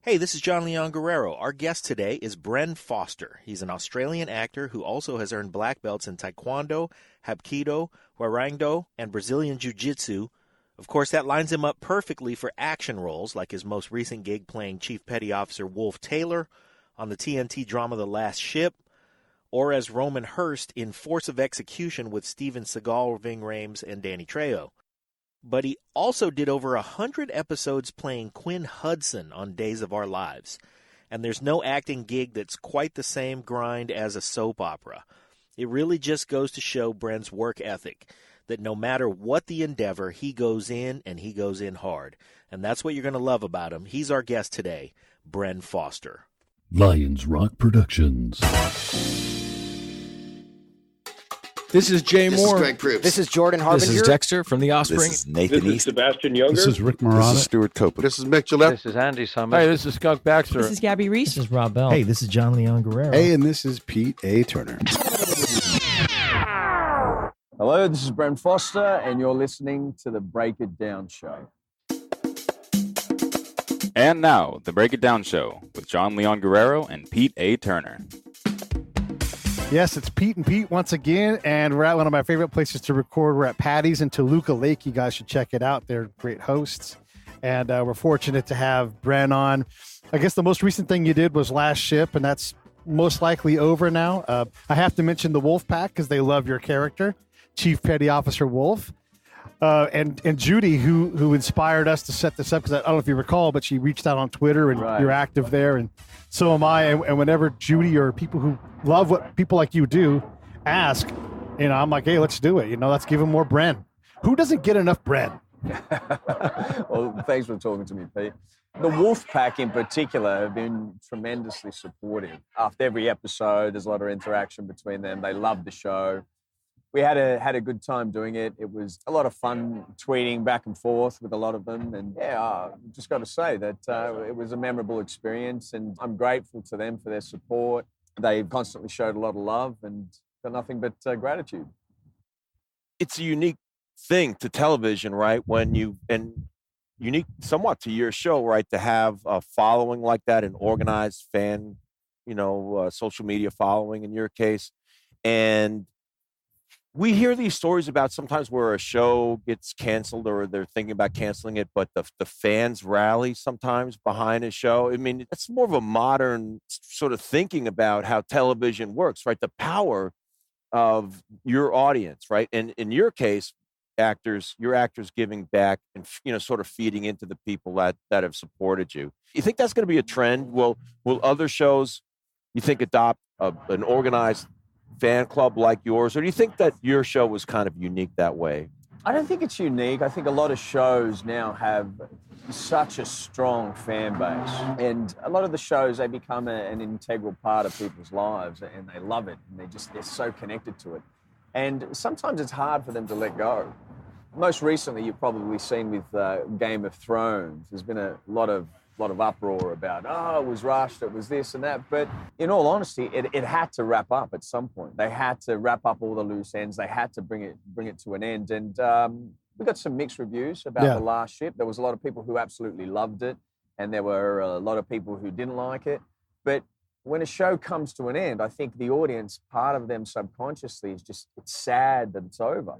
Hey, this is John Leon Guerrero. Our guest today is Bren Foster. He's an Australian actor who also has earned black belts in Taekwondo, Hapkido, Warangdo, and Brazilian Jiu-Jitsu. Of course, that lines him up perfectly for action roles, like his most recent gig playing Chief Petty Officer Wolf Taylor on the TNT drama The Last Ship, or as Roman Hurst in Force of Execution with Steven Seagal, Ving Rhames, and Danny Trejo. But he also did over 100 episodes playing Quinn Hudson on Days of Our Lives. And there's no acting gig that's quite the same grind as a soap opera. It really just goes to show Bren's work ethic, that no matter what the endeavor, he goes in and he goes in hard. And that's what you're going to love about him. He's our guest today, Bren Foster. Lions Rock Productions. This is Jay Moore. This is Greg Proops. This is Jordan Harbinger. This is Dexter from The Offspring. This is Nathan This is East. Sebastian Younger. This is Rick Morata. This is Stuart Copeland. This is Mick Gillette. This is Andy Summers. Hey, this is Skunk Baxter. This is Gabby Reese. This is Rob Bell. Hey, this is John Leon Guerrero. Hey, and this is Pete A. Turner. Hello, this is Bren Foster, and you're listening to the Break It Down Show. And now, the Break It Down Show with John Leon Guerrero and Pete A. Turner. Yes, it's Pete and Pete once again, and we're at one of my favorite places to record. We're at Paty's in Toluca Lake. You guys should check it out. They're great hosts, and we're fortunate to have Bren on. I guess the most recent thing you did was Last Ship, and that's most likely over now. I have to mention the Wolf Pack because they love your character, Chief Petty Officer Wolf. And Judy, who inspired us to set this up, because I don't know if you recall, but she reached out on Twitter, and You're active there, and so am I. And whenever Judy or people who love what people like you do ask, I'm like, hey, let's do it. Let's give them more Bren. Who doesn't get enough Bren? Well, thanks for talking to me, Pete. The Wolf Pack in particular have been tremendously supportive. After every episode, there's a lot of interaction between them. They love the show. We had a good time doing it. It was a lot of fun tweeting back and forth with a lot of them. And just got to say that it was a memorable experience, and I'm grateful to them for their support. They've constantly showed a lot of love and got nothing but gratitude. It's a unique thing to television, right? Unique somewhat to your show, right? To have a following like that, an organized fan, social media following in your case. And we hear these stories about sometimes where a show gets canceled or they're thinking about canceling it, but the fans rally sometimes behind a show. I mean, it's more of a modern sort of thinking about how television works, right? The power of your audience, right? And in your case, your actors giving back and, sort of feeding into the people that have supported you. You think that's going to be a trend? Will other shows, you think, adopt an organized fan club like yours, or do you think that your show was kind of unique that way? I don't think it's unique. I think a lot of shows now have such a strong fan base, and a lot of the shows, they become an integral part of people's lives, and they love it, and they're so connected to it. And sometimes it's hard for them to let go. Most recently, you've probably seen with Game of Thrones, there's been a lot of uproar about, it was rushed, it was this and that. But in all honesty, it had to wrap up at some point. They had to wrap up all the loose ends. They had to bring it to an end. And we got some mixed reviews about The Last Ship. There was a lot of people who absolutely loved it, and there were a lot of people who didn't like it. But when a show comes to an end, I think the audience, part of them subconsciously is just, it's sad that it's over.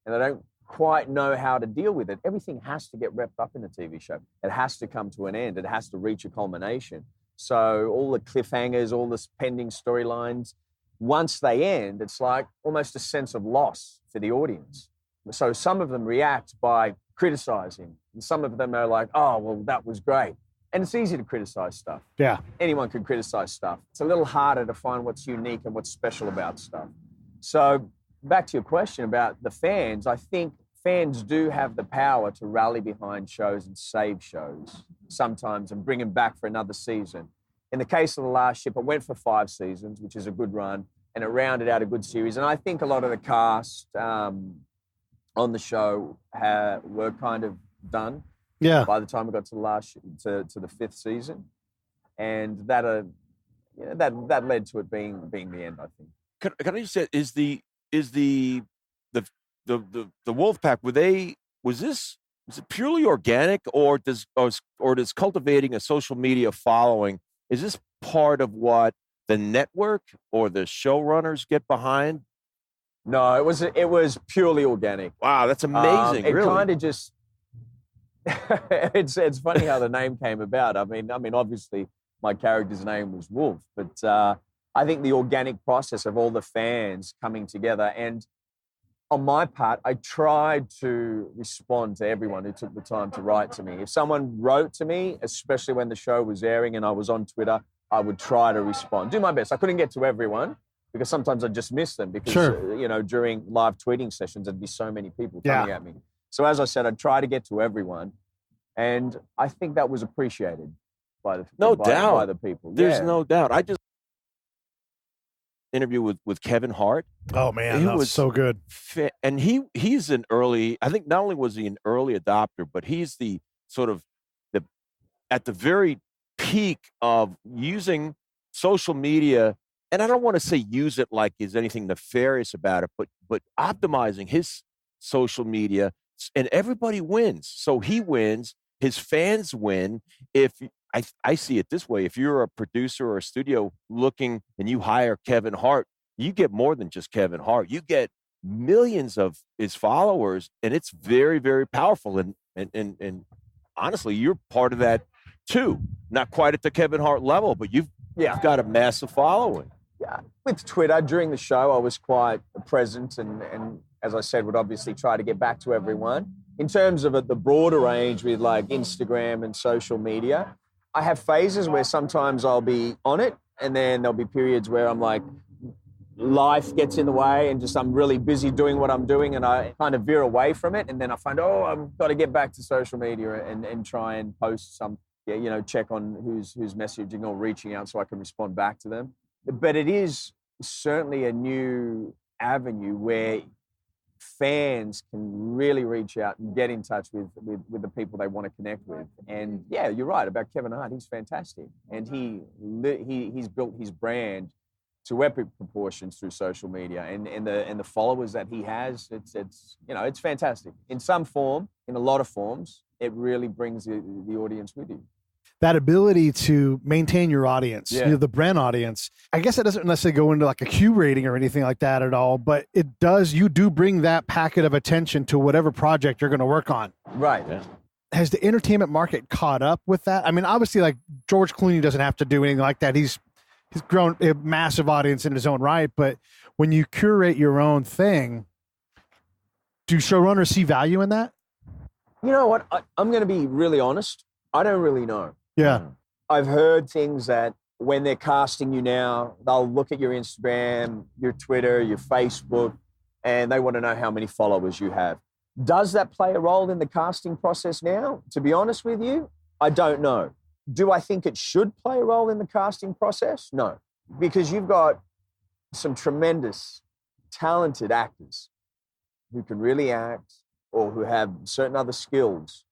And they don't quite know how to deal with it. Everything has to get wrapped up in a TV show. It has to come to an end. It has to reach a culmination. So all the cliffhangers, all the pending storylines, once they end, it's like almost a sense of loss for the audience. So some of them react by criticizing, and some of them are like, oh, well, that was great. And it's easy to criticize stuff. Yeah. Anyone can criticize stuff. It's a little harder to find what's unique and what's special about stuff. So back to your question about the fans, I think fans do have the power to rally behind shows and save shows sometimes and bring them back for another season. In the case of The Last Ship, it went for 5 seasons, which is a good run, and it rounded out a good series. And I think a lot of the cast on the show were kind of done by the time we got to the to the 5th season. And that led to it being the end, I think. Can I just say, is the Wolf Pack, was is it purely organic, or does cultivating a social media following, is this part of what the network or the showrunners get behind? No, it was purely organic. Wow, that's amazing. It really. kind of just it's funny how the name came about. I mean, obviously my character's name was Wolf, but I think the organic process of all the fans coming together, and on my part, I tried to respond to everyone who took the time to write to me. If someone wrote to me, especially when the show was airing and I was on Twitter, I would try to respond, do my best. I couldn't get to everyone because sometimes I just miss them because, during live tweeting sessions, there'd be so many people coming at me. So as I said, I'd try to get to everyone. And I think that was appreciated by the by the people. There's no doubt. I just interview with Kevin Hart. Oh man, that was so good. And he's an early, I think not only was he an early adopter, but he's the sort of at the very peak of using social media. And I don't want to say use it like there's anything nefarious about it, but optimizing his social media, and everybody wins. So he wins, his fans win. If I see it this way, if you're a producer or a studio looking and you hire Kevin Hart, you get more than just Kevin Hart. You get millions of his followers, and it's very, very powerful. And honestly, you're part of that too. Not quite at the Kevin Hart level, but you've got a massive following. Yeah, with Twitter during the show, I was quite present, and as I said, would obviously try to get back to everyone. In terms of the broader range with like Instagram and social media, I have phases where sometimes I'll be on it, and then there'll be periods where I'm like, life gets in the way and just I'm really busy doing what I'm doing, and I kind of veer away from it, and then I find, I've got to get back to social media and try and post some, check on who's messaging or reaching out so I can respond back to them. But it is certainly a new avenue where fans can really reach out and get in touch with the people they want to connect with. And yeah, you're right about Kevin Hart. He's fantastic, and he's built his brand to epic proportions through social media, and the followers that he has. It's fantastic in some form, in a lot of forms. It really brings the audience with you. That ability to maintain your audience, the Bren audience. I guess it doesn't necessarily go into like a Q rating or anything like that at all, but it does. You do bring that packet of attention to whatever project you're going to work on. Right. Yeah. Has the entertainment market caught up with that? I mean, obviously, like George Clooney doesn't have to do anything like that. He's grown a massive audience in his own right. But when you curate your own thing, do showrunners see value in that? You know what? I'm going to be really honest. I don't really know. Yeah. I've heard things that when they're casting you now, they'll look at your Instagram, your Twitter, your Facebook, and they want to know how many followers you have. Does that play a role in the casting process now? To be honest with you, I don't know. Do I think it should play a role in the casting process? No, because you've got some tremendous, talented actors who can really act or who have certain other skills.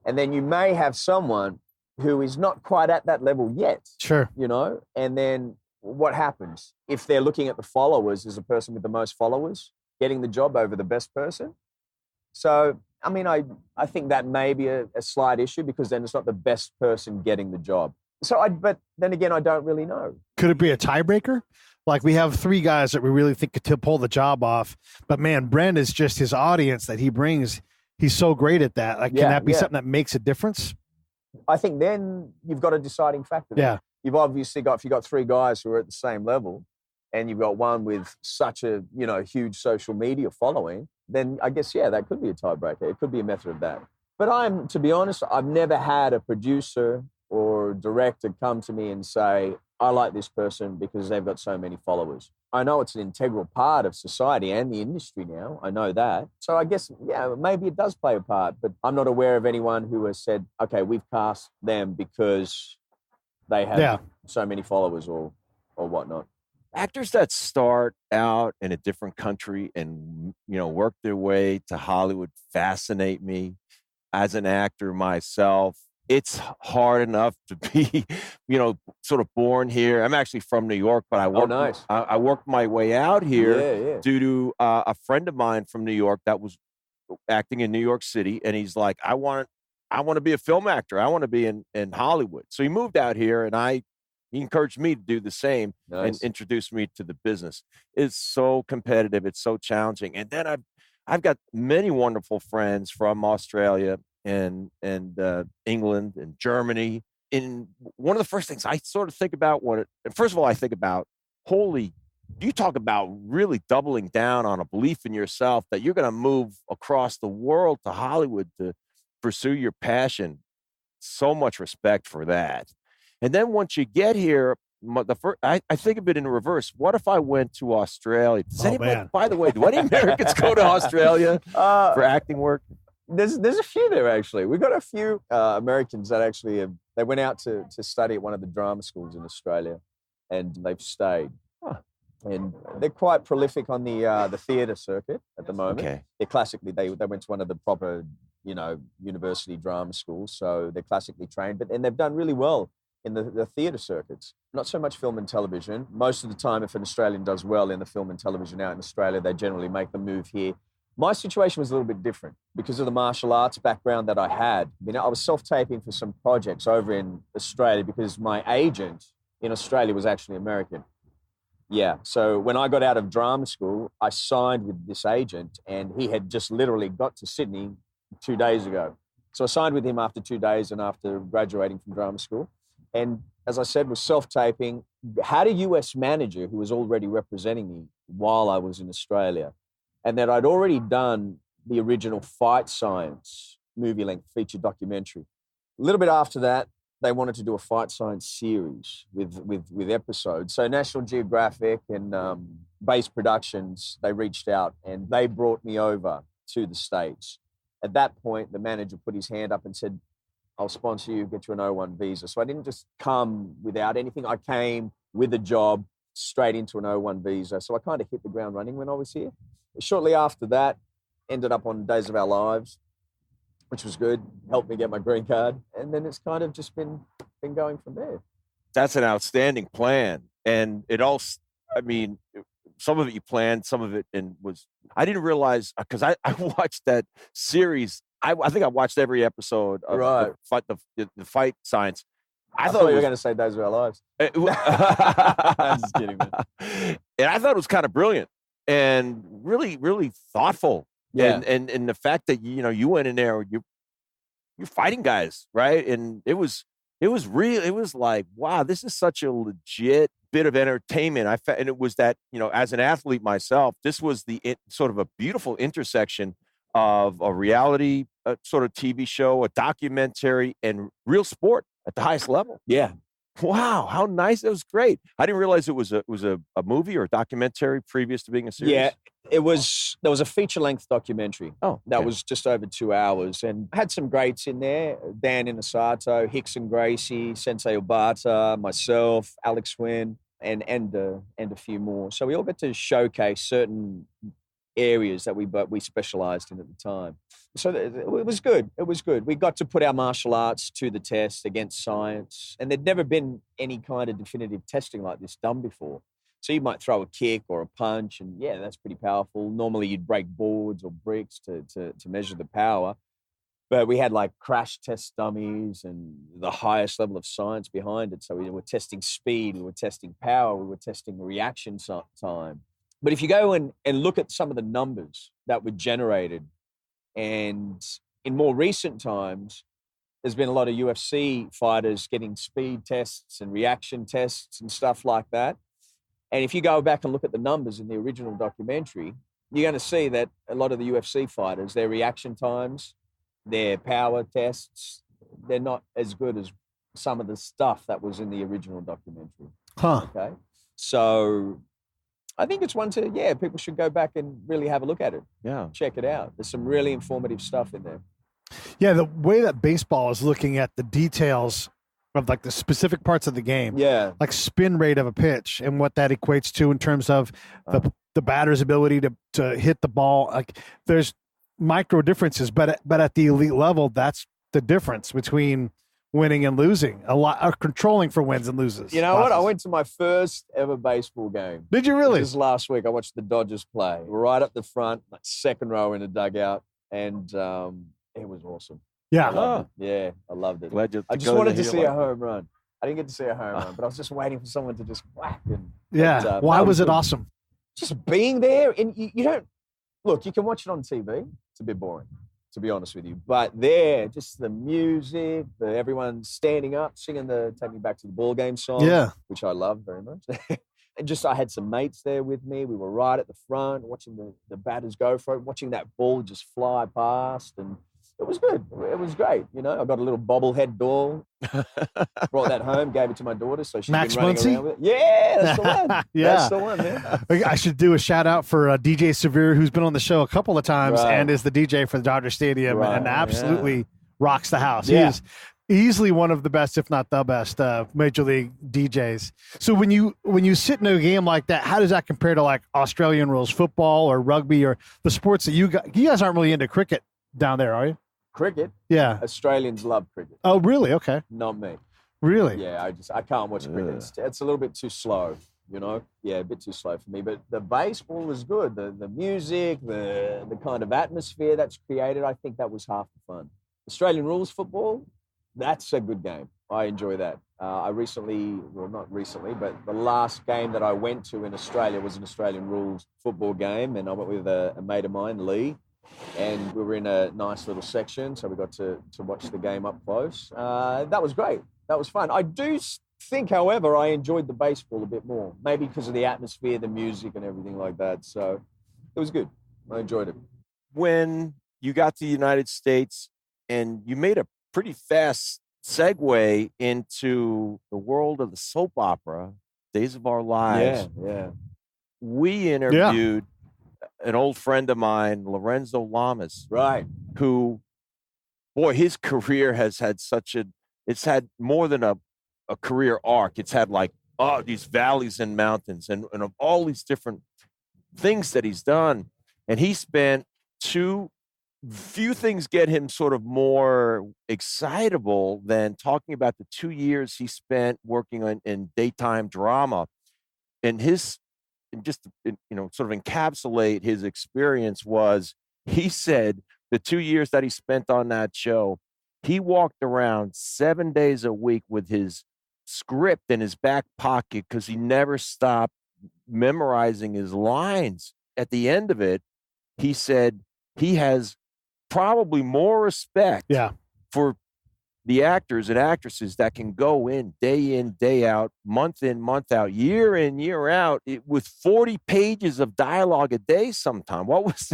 And then you may have someone who is not quite at that level yet. Sure. And then what happens? If they're looking at the followers as a person with the most followers, getting the job over the best person. So, I mean, I think that may be a slight issue because then it's not the best person getting the job. But then again, I don't really know. Could it be a tiebreaker? Like we have three guys that we really think could pull the job off, but man, Bren is just his audience that he brings. He's so great at that. Like, can that be something that makes a difference? I think then you've got a deciding factor. Yeah. You've obviously got, if you've got three guys who are at the same level and you've got one with such a, huge social media following, then I guess, that could be a tiebreaker. It could be a method of that. But to be honest, I've never had a producer or director come to me and say, I like this person because they've got so many followers. I know it's an integral part of society and the industry now. I know that. So I guess, maybe it does play a part, but I'm not aware of anyone who has said, okay, we've cast them because they have so many followers or whatnot. Actors that start out in a different country and, work their way to Hollywood fascinate me. As an actor myself, it's hard enough to be, sort of born here. I'm actually from New York, but I worked my way out here due to a friend of mine from New York that was acting in New York City, and he's like, I want to be a film actor. I want to be in Hollywood. So he moved out here, and he encouraged me to do the same. Nice. And introduced me to the business. It's so competitive. It's so challenging. And then I've got many wonderful friends from Australia and England and Germany. And one of the first things I sort of think about first of all, I think about, you talk about really doubling down on a belief in yourself that you're going to move across the world to Hollywood to pursue your passion. So much respect for that. And then once you get here, I think of it in reverse. What if I went to Australia? By the way, do any Americans go to Australia for acting work? There's a few there, actually. We've got a few Americans that actually they went out to study at one of the drama schools in Australia, and they've stayed. And they're quite prolific on the theatre circuit at the moment. Okay. They're classically, they went to one of the proper, university drama schools, so they're classically trained. And they've done really well in the theatre circuits. Not so much film and television. Most of the time, if an Australian does well in the film and television out in Australia, they generally make the move here. My situation was a little bit different because of the martial arts background that I had. I was self-taping for some projects over in Australia because my agent in Australia was actually American. Yeah, so when I got out of drama school, I signed with this agent, and he had just literally got to Sydney 2 days ago. So I signed with him after 2 days and after graduating from drama school. And as I said, was self-taping, had a US manager who was already representing me while I was in Australia, and that I'd already done the original Fight Science movie-length feature documentary. A little bit after that, they wanted to do a Fight Science series with episodes. So National Geographic and Base Productions, they reached out and they brought me over to the States. At that point, the manager put his hand up and said, I'll sponsor you, get you an O1 visa. So I didn't just come without anything. I came with a job straight into an O1 visa. So I kind of hit the ground running when I was here. Shortly after that, ended up on Days of Our Lives, which was good, helped me get my green card. And then it's kind of just been going from there. That's an outstanding plan. And it all, some of it you planned, some of it I didn't realize, because I watched that series. I think I watched every episode of the Fight Science. I thought you were going to say Days of Our Lives. I'm just kidding, man. And I thought it was kind of brilliant and really, really thoughtful. Yeah. And the fact that, you went in there, you're fighting guys, right? And it was real. It was like, wow, this is such a legit bit of entertainment. And it was that, as an athlete myself, this was sort of a beautiful intersection of a reality sort of TV show, a documentary, and real sport at the highest level. Yeah. Wow, how nice. It was great. I didn't realize it was a movie or a documentary previous to being a series. Yeah, there was a feature-length documentary. Oh, that was just over 2 hours, and had some greats in there: Dan Inosato, Hickson Gracie, Sensei Obata, myself, Alex Wynn, and a few more. So we all got to showcase certain areas that we specialized in at the time. So it was good. It was good. We got to put our martial arts to the test against science, and there'd never been any kind of definitive testing like this done before. So you might throw a kick or a punch, and yeah, that's pretty powerful. Normally you'd break boards or bricks to measure the power. But we had like crash test dummies and the highest level of science behind it. So we were testing speed, we were testing power, we were testing reaction time. But if you go and look at some of the numbers that were generated, and in more recent times, there's been a lot of UFC fighters getting speed tests and reaction tests and stuff like that. And if you go back and look at the numbers in the original documentary, you're going to see that a lot of the UFC fighters, their reaction times, their power tests, they're not as good as some of the stuff that was in the original documentary. Huh. Okay. So I think it's one people should go back and really have a look at it. Yeah. Check it out. There's some really informative stuff in there. Yeah, the way that baseball is looking at the details of like the specific parts of the game. Yeah. Like spin rate of a pitch and what that equates to in terms of the batter's ability to hit the ball. Like there's micro differences, but at the elite level, that's the difference between winning and losing. A lot are controlling for wins and loses. You know what? I went to my first ever baseball game. Did you really? This last week. I watched the Dodgers play right up the front, like second row in the dugout. and it was awesome. Yeah. I loved it. Yeah, I loved it. Glad you I just go wanted to here see like a home run. I didn't get to see a home run, but I was just waiting for someone to just whack. Yeah. But, Why that was it good. awesome? Just being there, and you don't look. You can watch it on TV. It's a bit boring, to be honest with you. But there, just the music, everyone standing up, singing the "Take Me Back to the Ball Game" song, Yeah. which I love very much. And just I had some mates there with me. We were right at the front, watching the batters go for it, watching that ball just fly past, and it was good. It was great. You know, I got a little bobblehead doll, brought that home, gave it to my daughter, so she's Max been running Muncy? around with it. Yeah, that's the one. Yeah. That's the one, man. I should do a shout out for DJ Severe, who's been on the show a couple of times Right. and is the DJ for the Dodger Stadium Right, and absolutely rocks the house. Yeah. He is easily one of the best, if not the best, major league DJs. So when you sit in a game like that, how does that compare to like Australian rules football or rugby or the sports that you guys aren't really into cricket down there, are you? Cricket. Yeah. Australians love cricket. Oh, really? Okay. Not me. Really? Yeah, I can't watch cricket. It's a little bit too slow, you know? Yeah, a bit too slow for me. But the baseball was good. The music, the kind of atmosphere that's created, I think that was half the fun. Australian rules football, that's a good game. I enjoy that. I recently, well, not recently, but the last game that I went to in Australia was an Australian rules football game, and I went with a mate of mine, Lee, and we were in a nice little section, so we got to watch the game up close. That was great. That was fun. I do think, however, I enjoyed the baseball a bit more, maybe because of the atmosphere, the music, and everything like that. So it was good. I enjoyed it. When you got to the United States and you made a pretty fast segue into the world of the soap opera, Days of Our Lives. Yeah. We interviewed an old friend of mine, Lorenzo Lamas, Right. who, boy, his career has had it's had more than a career arc. It's had like, these valleys and mountains and of all these different things that he's done. And he spent few things get him sort of more excitable than talking about the 2 years he spent working in daytime drama. And sort of encapsulate his experience was, he said the 2 years that he spent on that show, he walked around 7 days a week with his script in his back pocket because he never stopped memorizing his lines. At the end of it, he said he has probably more respect for the actors and actresses that can go in, day out, month in, month out, year in, year out, with 40 pages of dialogue a day sometime. What was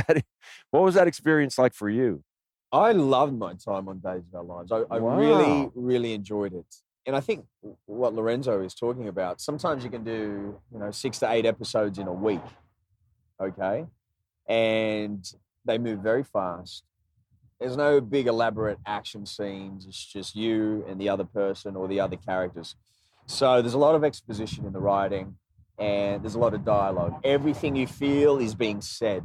that experience like for you? I loved my time on Days of Our Lives. I Wow. really, really enjoyed it. And I think what Lorenzo is talking about, sometimes you can do, 6 to 8 episodes in a week, okay? And they move very fast. There's no big elaborate action scenes. It's just you and the other person or the other characters. So there's a lot of exposition in the writing and there's a lot of dialogue. Everything you feel is being said.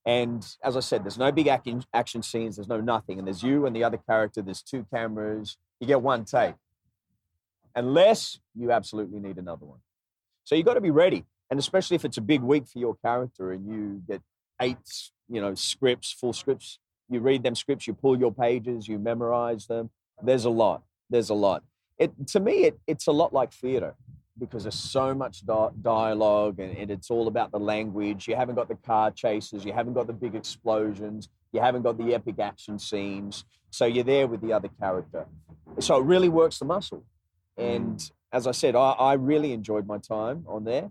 And as I said, there's no big action scenes. There's no nothing. And there's you and the other character. There's 2 cameras. You get one take. Unless you absolutely need another one. So you got to be ready. And especially if it's a big week for your character and you get 8, scripts, full scripts. You read them scripts, you pull your pages, you memorize them. There's a lot. To me, it's a lot like theater because there's so much dialogue and it's all about the language. You haven't got the car chases. You haven't got the big explosions. You haven't got the epic action scenes. So you're there with the other character. So it really works the muscle. And as I said, I really enjoyed my time on there.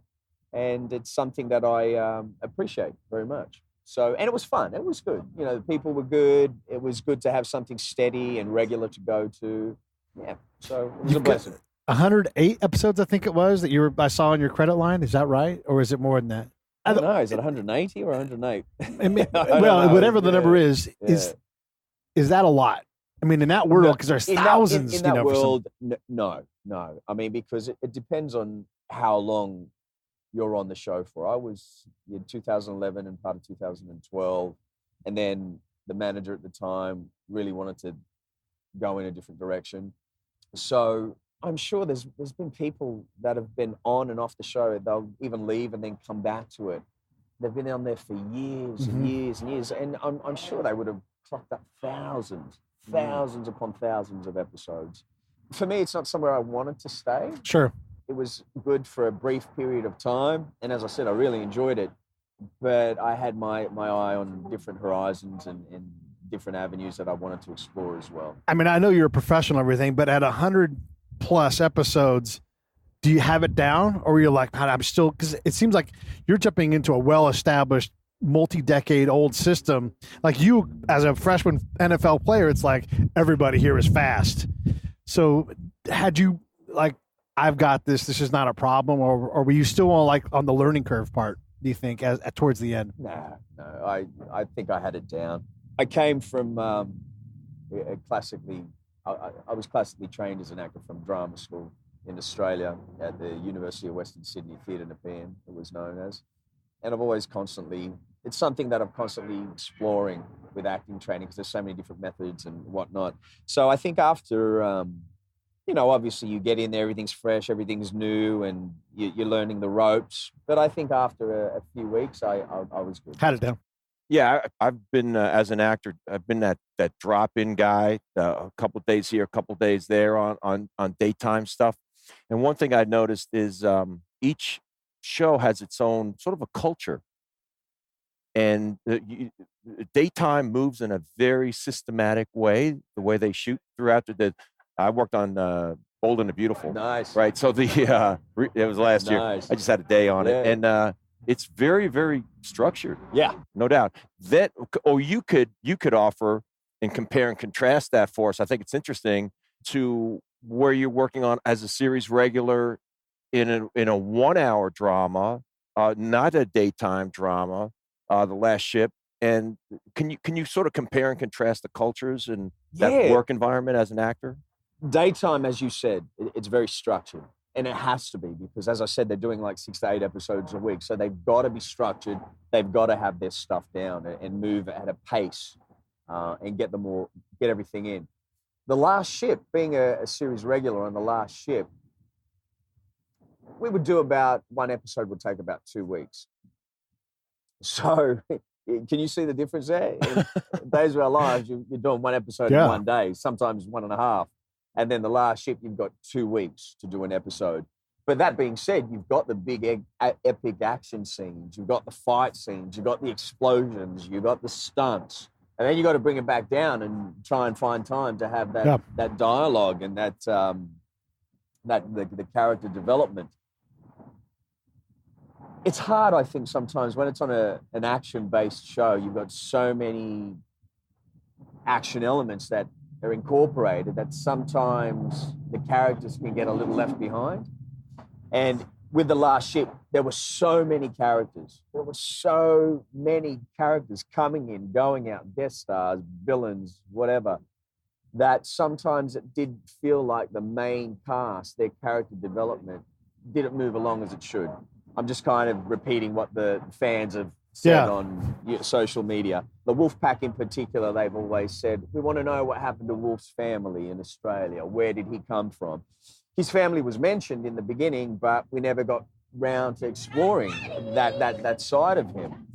And it's something that I appreciate very much. So, and it was fun. It was good. The people were good. It was good to have something steady and regular to go to. Yeah. So it was a blessing. 108 episodes, I think it was, that I saw on your credit line. Is that right? Or is it more than that? I don't know. Is it 180 or 108? Whatever the number is that a lot? I mean, in that world, because there's thousands. In that world, no. I mean, because it depends on how long you're on the show for. I was in 2011 and part of 2012. And then the manager at the time really wanted to go in a different direction. So I'm sure there's been people that have been on and off the show. They'll even leave and then come back to it. they've been on there for years and years and years, and I'm sure they would have clocked up thousands upon thousands of episodes. For me, it's not somewhere I wanted to stay. Sure. It was good for a brief period of time, and as I said, I really enjoyed it. But I had my eye on different horizons and different avenues that I wanted to explore as well. I mean, I know you're a professional and everything, but at 100+ episodes, do you have it down, or are you like, man, I'm still, because it seems like you're jumping into a well-established, multi-decade old system. Like you, as a freshman NFL player, it's like everybody here is fast. So had you like, I've got this is not a problem, or were you still on the learning curve part, do you think, as towards the end? No, I think I had it down. I came from I was classically trained as an actor from drama school in Australia at the University of Western Sydney Theatre Nepean, it was known as. And I've always it's something that I'm constantly exploring with acting training, because there's so many different methods and whatnot. So I think after, obviously you get in there, everything's fresh, everything's new, and you're learning the ropes. But I think after a few weeks, I was good. Had it down. Yeah, I've been as an actor. I've been that drop-in guy, a couple of days here, a couple of days there on daytime stuff. And one thing I noticed is each show has its own sort of a culture, and daytime moves in a very systematic way. The way they shoot throughout I worked on Bold and the Beautiful. Nice, right? So it was last year. I just had a day on it, and it's very, very structured. Yeah, no doubt. You could offer and compare and contrast that for us. I think it's interesting to where you're working on as a series regular in a 1-hour drama, not a daytime drama, The Last Ship. And can you sort of compare and contrast the cultures and that work environment as an actor? Daytime, as you said, it's very structured. And it has to be, because as I said, they're doing like 6 to 8 episodes a week. So they've got to be structured. They've got to have their stuff down and move at a pace and get everything in. The Last Ship, being a series regular on The Last Ship, we would do one episode would take about 2 weeks. So can you see the difference there? In Days of Our Lives, you're doing one episode in 1 day, sometimes 1.5. And then The Last Ship, you've got 2 weeks to do an episode. But that being said, you've got the big epic action scenes, you've got the fight scenes, you've got the explosions, you've got the stunts. And then you've got to bring it back down and try and find time to have that dialogue and the character development. It's hard, I think, sometimes when it's on an action-based show. You've got so many action elements that are incorporated that sometimes the characters can get a little left behind. And with The Last Ship, there were so many characters. There were so many characters coming in, going out, guest stars, villains, whatever, that sometimes it did feel like the main cast, their character development, didn't move along as it should. I'm just kind of repeating what the fans have said on social media. The Wolf Pack in particular, they've always said, we want to know what happened to Wolf's family in Australia. Where did he come from? His family was mentioned in the beginning, but we never got round to exploring that side of him.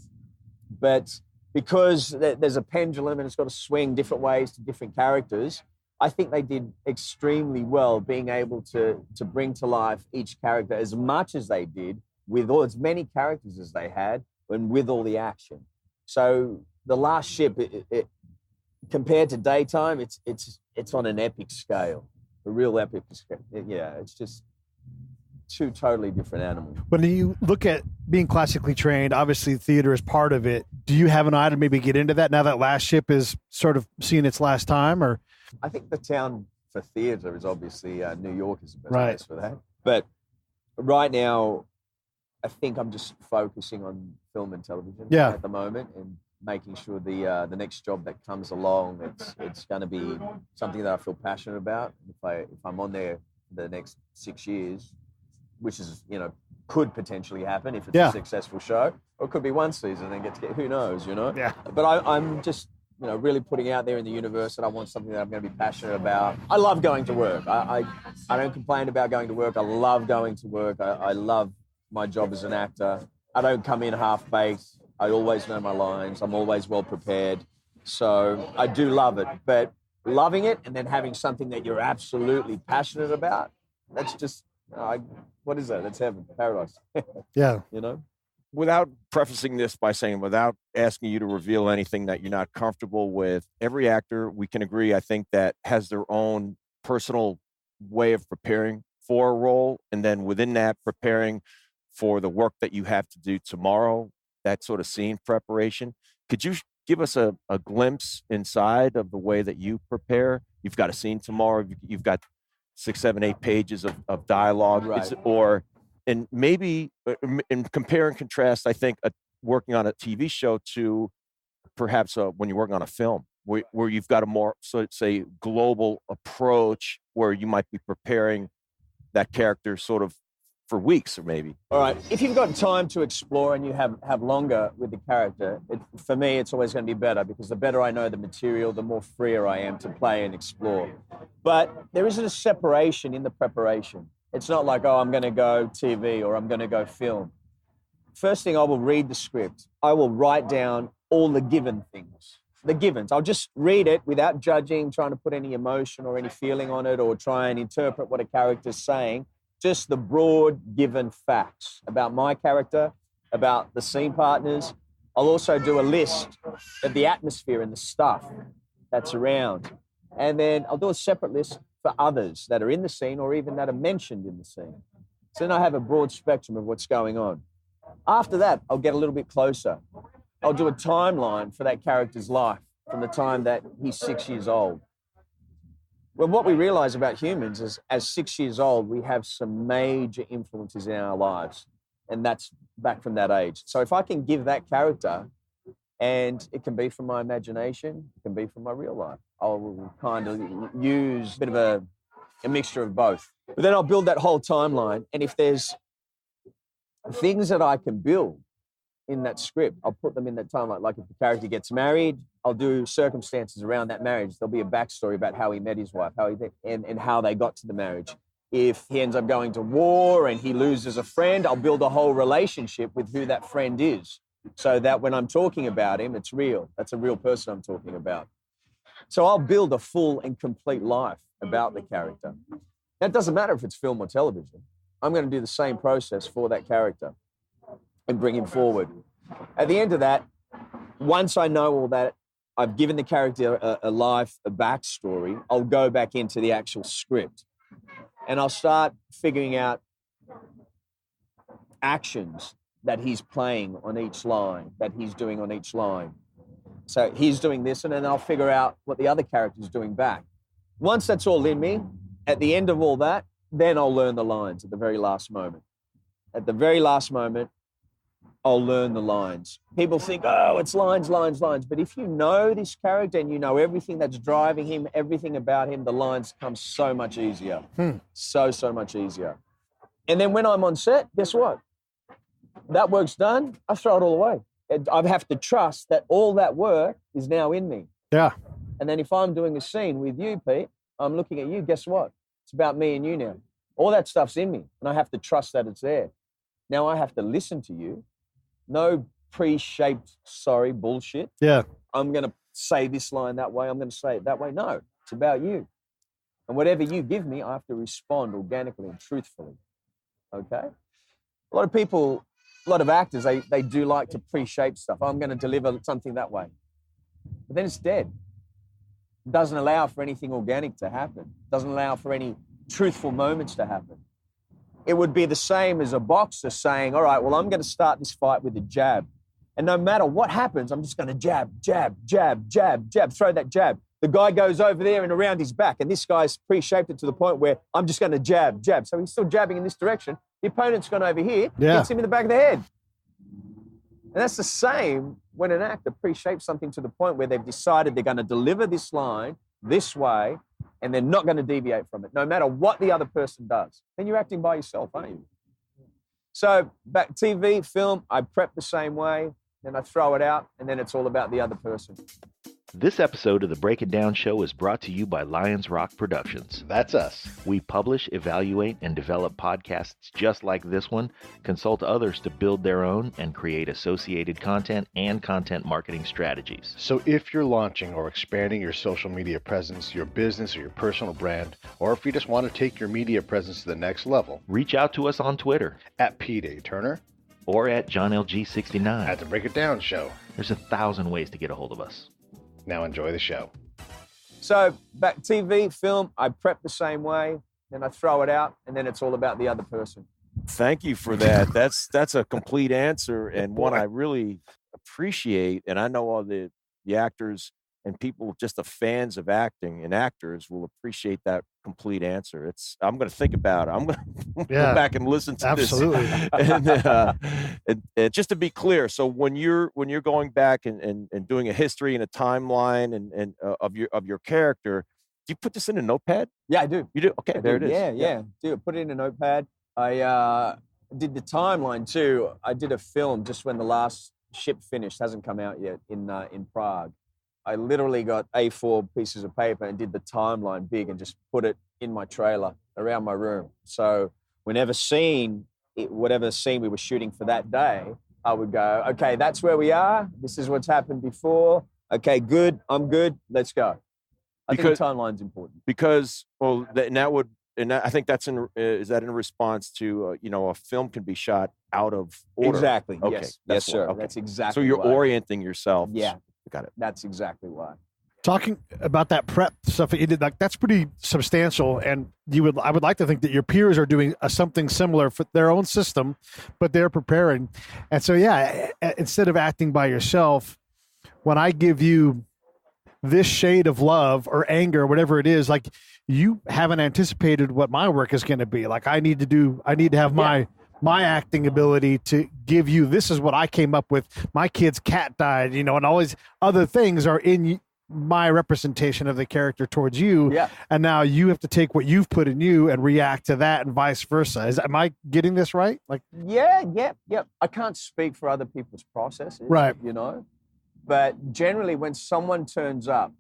But because there's a pendulum and it's got to swing different ways to different characters, I think they did extremely well being able to bring to life each character as much as they did, with as many characters as they had, and with all the action. So The Last Ship, it compared to daytime, it's on an epic scale. A real epic. Yeah, it's just two totally different animals. When you look at being classically trained, obviously theater is part of it. Do you have an eye to maybe get into that now that Last Ship is sort of seeing its last time? Or I think the town for theater is obviously New York is the best place for that. But right now, I think I'm just focusing on film and television at the moment, and making sure the next job that comes along, it's going to be something that I feel passionate about. If I'm on there the next 6 years, which is could potentially happen if it's a successful show, or it could be one season and who knows, Yeah. But I'm just really putting out there in the universe that I want something that I'm going to be passionate about. I love going to work. I don't complain about going to work. I love going to work. I love my job as an actor. I don't come in half-baked. I always know my lines. I'm always well prepared. So I do love it. But loving it and then having something that you're absolutely passionate about, that's just, what is that? That's heaven, paradise. Yeah. You know? Without prefacing this by saying, without asking you to reveal anything that you're not comfortable with, every actor, we can agree, I think, that has their own personal way of preparing for a role. And then within that, preparing for the work that you have to do tomorrow, that sort of scene preparation. Could you give us a glimpse inside of the way that you prepare? You've got a scene tomorrow. You've got 6, 7, 8 pages of dialogue. Right. And maybe in compare and contrast, I think working on a TV show to perhaps when you're working on a film where you've got a more, so say, global approach where you might be preparing that character sort of for weeks or maybe. All right. If you've got time to explore and you have longer with the character, for me, it's always going to be better because the better I know the material, the more freer I am to play and explore. But there isn't a separation in the preparation. It's not like, oh, I'm going to go TV or I'm going to go film. First thing, I will read the script. I will write down all the given things, the givens. I'll just read it without judging, trying to put any emotion or any feeling on it or try and interpret what a character's saying. Just the broad given facts about my character, about the scene partners. I'll also do a list of the atmosphere and the stuff that's around. And then I'll do a separate list for others that are in the scene or even that are mentioned in the scene. So then I have a broad spectrum of what's going on. After that, I'll get a little bit closer. I'll do a timeline for that character's life from the time that he's 6 years old. Well, what we realize about humans is as 6 years old, we have some major influences in our lives. And that's back from that age. So if I can give that character, and it can be from my imagination, it can be from my real life, I'll kind of use a bit of a mixture of both. But then I'll build that whole timeline. And if there's things that I can build in that script, I'll put them in that timeline. Like if the character gets married, I'll do circumstances around that marriage. There'll be a backstory about how he met his wife, and how they got to the marriage. If he ends up going to war and he loses a friend, I'll build a whole relationship with who that friend is so that when I'm talking about him, it's real. That's a real person I'm talking about. So I'll build a full and complete life about the character. That doesn't matter if it's film or television. I'm going to do the same process for that character and bring him forward. At the end of that, once I know all that, I've given the character a life, a backstory, I'll go back into the actual script and I'll start figuring out actions that he's playing on each line, that he's doing on each line. So he's doing this, and then I'll figure out what the other character's doing back. Once that's all in me, at the end of all that, then I'll learn the lines at the very last moment. At the very last moment, I'll learn the lines. People think, oh, it's lines, lines, lines. But if you know this character and you know everything that's driving him, everything about him, the lines come so much easier. So much easier. And then when I'm on set, guess what? That work's done, I throw it all away. I have to trust that all that work is now in me. Yeah. And then if I'm doing a scene with you, Pete, I'm looking at you, guess what? It's about me and you now. All that stuff's in me, and I have to trust that it's there. Now I have to listen to you. No pre-shaped, bullshit. Yeah. I'm going to say this line that way. I'm going to say it that way. No, it's about you. And whatever you give me, I have to respond organically and truthfully. Okay? A lot of people, a lot of actors, they do like to pre-shape stuff. I'm going to deliver something that way. But then it's dead. It doesn't allow for anything organic to happen. It doesn't allow for any truthful moments to happen. It would be the same as a boxer saying, all right, well, I'm going to start this fight with a jab. And no matter what happens, I'm just going to jab, jab, jab, jab, jab, throw that jab. The guy goes over there and around his back, and this guy's pre-shaped it to the point where I'm just going to jab, jab. So he's still jabbing in this direction. The opponent's gone over here, hits him in the back of the head. And that's the same when an actor pre-shapes something to the point where they've decided they're going to deliver this line this way, and they're not going to deviate from it, no matter what the other person does. Then you're acting by yourself, aren't you? So back TV, film, I prep the same way, then I throw it out, and then it's all about the other person. This episode of the Break It Down Show is brought to you by Lions Rock Productions. That's us. We publish, evaluate, and develop podcasts just like this one, consult others to build their own, and create associated content and content marketing strategies. So if you're launching or expanding your social media presence, your business or your personal brand, or if you just want to take your media presence to the next level, Reach out to us on Twitter at Pete A. Turner, or at JohnLG69. at the Break It Down Show. There's 1,000 ways to get a hold of us. Now enjoy the show. So back TV, film, I prep the same way, then I throw it out, and then it's all about the other person. Thank you for that. That's a complete answer, and one I really appreciate. And I know all the actors and people, just the fans of acting and actors, will appreciate that complete answer. I'm going to think about it. I'm going to go back and listen to Absolutely. this. And just to be clear, so when you're going back and doing a history and a timeline and of your character, do you put this in a notepad? Yeah, I do. You do? Okay, there it is. Yeah. Do it. Put it in a notepad. I did the timeline too. I did a film just when the last ship finished. Hasn't come out yet in Prague. I literally got A4 pieces of paper and did the timeline big and just put it in my trailer around my room. So whatever scene we were shooting for that day, I would go, okay, that's where we are. This is what's happened before. Okay, good. I'm good. Let's go. I think the timeline's important. Because, I think that's is that in response to, a film can be shot out of order? Exactly. Okay. Yes, sir. Okay. That's exactly So you're why. orienting yourself. Yeah. Got it. That's exactly why. Talking about that prep stuff that you did, like that's pretty substantial, and I would like to think that your peers are doing something similar for their own system, but they're preparing. And so, instead of acting by yourself, when I give you this shade of love or anger, whatever it is, like you haven't anticipated what my work is going to be. Like I need to have my acting ability to give you, this is what I came up with. My kid's cat died, and all these other things are in my representation of the character towards you. Yeah. And now you have to take what you've put in you and react to that and vice versa. Am I getting this right? Like, Yeah. I can't speak for other people's processes. Right. But generally when someone turns up,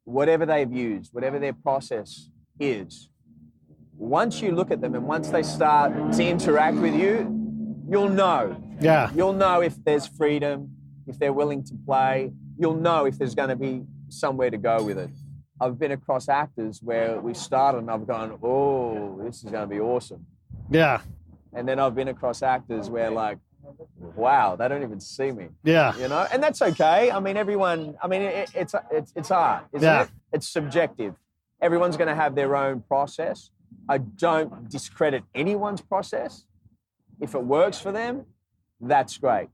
whatever they've used, whatever their process is, once you look at them and once they start to interact with you, you'll know. yeah, You'll know if there's freedom, if they're willing to play. You'll know if there's going to be somewhere to go with it. I've been across actors where we started and I've gone, oh, this is going to be awesome. yeah, And then I've been across actors where like, wow, they don't even see me. yeah, And that's okay. I mean, it's art, isn't Yeah. it? It's subjective. Everyone's going to have their own process. I don't discredit anyone's process. If it works for them, that's great.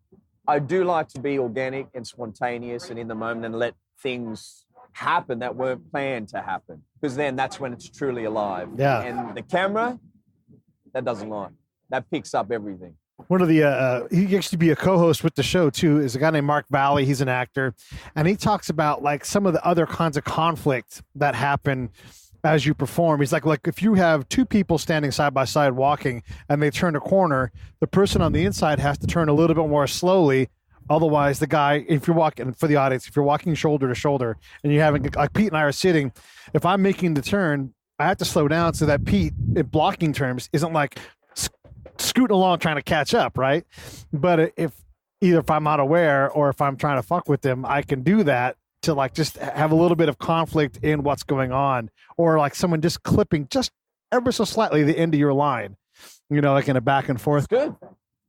I do like to be organic and spontaneous and in the moment and let things happen that weren't planned to happen, because then that's when it's truly alive. Yeah. And the camera, that doesn't lie. That picks up everything. One of the he used to be a co-host with the show too, is a guy named Mark Valley. He's an actor, and he talks about like some of the other kinds of conflict that happen as you perform. He's like if you have two people standing side by side walking and they turn a corner, the person on the inside has to turn a little bit more slowly. Otherwise, the guy, if you're walking, for the audience, if you're walking shoulder to shoulder and you're having, like Pete and I are sitting, if I'm making the turn, I have to slow down so that Pete, in blocking terms, isn't like scooting along trying to catch up, right? But if I'm not aware or if I'm trying to fuck with them, I can do that to like just have a little bit of conflict in what's going on, or like someone just clipping just ever so slightly the end of your line, like in a back and forth. Good.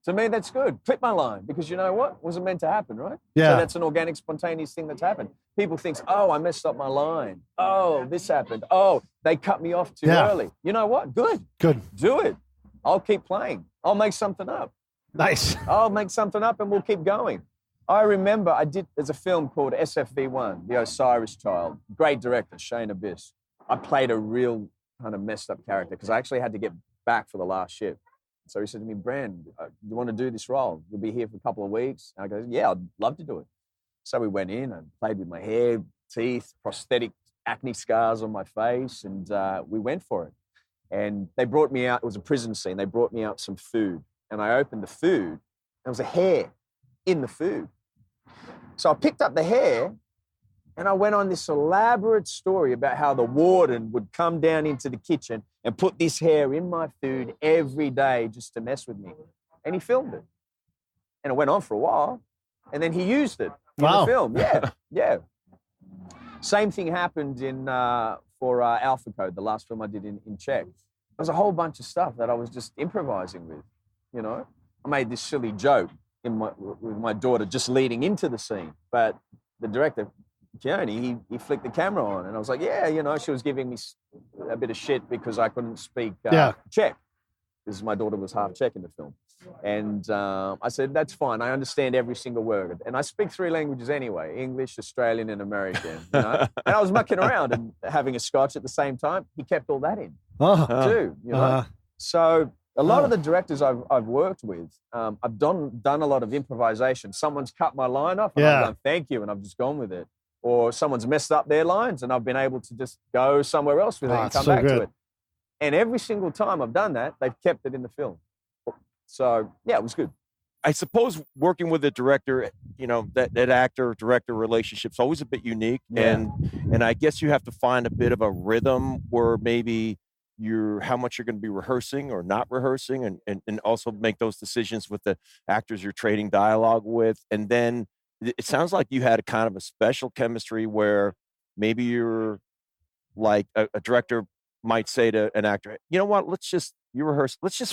To me, that's good. Clip my line, because you know what? It wasn't meant to happen, right? Yeah. So that's an organic, spontaneous thing that's happened. People think, oh, I messed up my line. Oh, this happened. Oh, they cut me off too early. You know what? Good. Do it. I'll keep playing. I'll make something up. Nice. I'll make something up and we'll keep going. I remember there's a film called SFV1, The Osiris Child. Great director, Shane Abyss. I played a real kind of messed up character because I actually had to get back for the last ship. So he said to me, Bren, you want to do this role? You'll be here for a couple of weeks. And I go, yeah, I'd love to do it. So we went in and played with my hair, teeth, prosthetic acne scars on my face, and we went for it. And they brought me out, it was a prison scene, they brought me out some food. And I opened the food, there was a hair in the food. So I picked up the hair And I went on this elaborate story about how the warden would come down into the kitchen and put this hair in my food every day just to mess with me. And he filmed it. And it went on for a while. And then he used it in the film. Yeah, yeah. Same thing happened for Alpha Code, the last film I did in Czech. There was a whole bunch of stuff that I was just improvising with, you know. I made this silly joke with my daughter just leading into the scene. But the director, Keone, he flicked the camera on. And I was like, yeah, you know, she was giving me a bit of shit because I couldn't speak Czech. Because my daughter was half Czech in the film. And I said, that's fine. I understand every single word. And I speak 3 languages anyway, English, Australian, and American. You know? And I was mucking around and having a scotch at the same time. He kept all that in too. You know? So a lot of the directors I've worked with, I've done a lot of improvisation. Someone's cut my line off and I've gone, thank you, and I've just gone with it. Or someone's messed up their lines and I've been able to just go somewhere else with it and come back to it. And every single time I've done that, they've kept it in the film. So, yeah, it was good. I suppose working with a director, you know, that actor-director relationship's always a bit unique. Yeah. And I guess you have to find a bit of a rhythm where maybe how much you're going to be rehearsing or not rehearsing and also make those decisions with the actors you're trading dialogue with. And then it sounds like you had a kind of a special chemistry where maybe you're like a director might say to an actor, you know what, let's just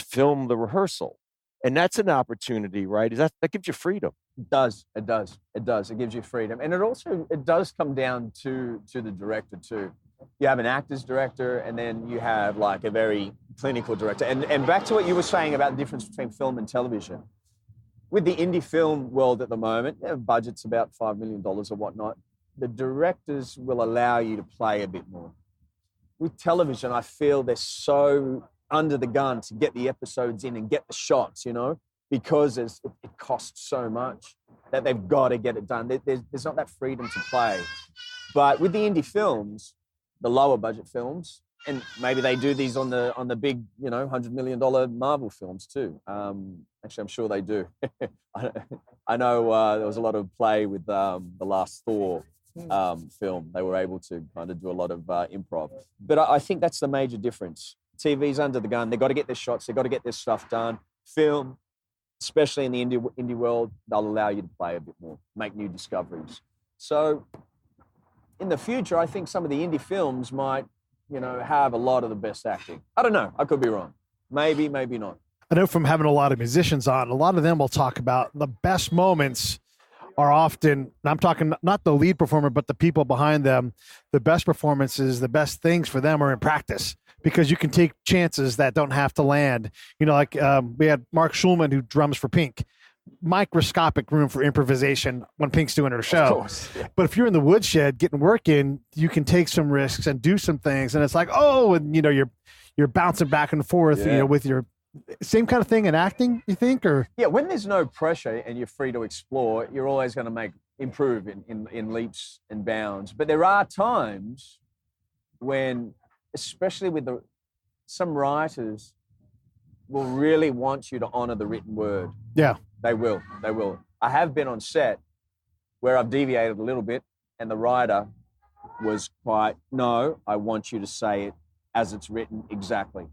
film the rehearsal. And that's an opportunity, right? That gives you freedom. It does. It gives you freedom. And it does come down to the director too. You have an actor's director and then you have like a very clinical director. And back to what you were saying about the difference between film and television. With the indie film world at the moment, budget's about $5 million or whatnot, the directors will allow you to play a bit more. With television, I feel they're so under the gun to get the episodes in and get the shots, you know, because it costs so much that they've got to get it done. There's not that freedom to play. But with the indie films, the lower budget films, and maybe they do these on the big, you know, $100 million Marvel films too. Actually, I'm sure they do. I know there was a lot of play with the last Thor film. They were able to kind of do a lot of improv. But I think that's the major difference. TV's under the gun. They've got to get their shots. They've got to get their stuff done. Film, especially in the indie world, they'll allow you to play a bit more, make new discoveries. So in the future, I think some of the indie films might, you know, have a lot of the best acting. I don't know. I could be wrong. Maybe, maybe not. I know from having a lot of musicians on, a lot of them will talk about the best moments are often, and I'm talking not the lead performer, but the people behind them, the best performances, the best things for them are in practice because you can take chances that don't have to land. You know, like we had Mark Schulman who drums for Pink. Microscopic room for improvisation when Pink's doing her show. Of course, yeah. But if you're in the woodshed getting work in, you can take some risks and do some things. And it's like, oh, and you know, you're bouncing back and forth, you know, with your same kind of thing in acting, you think? Or yeah, when there's no pressure and you're free to explore, you're always going to improve in leaps and bounds. But there are times when, especially with some writers will really want you to honor the written word. Yeah. They will. I have been on set where I've deviated a little bit and the writer was quite, no, I want you to say it as it's written exactly.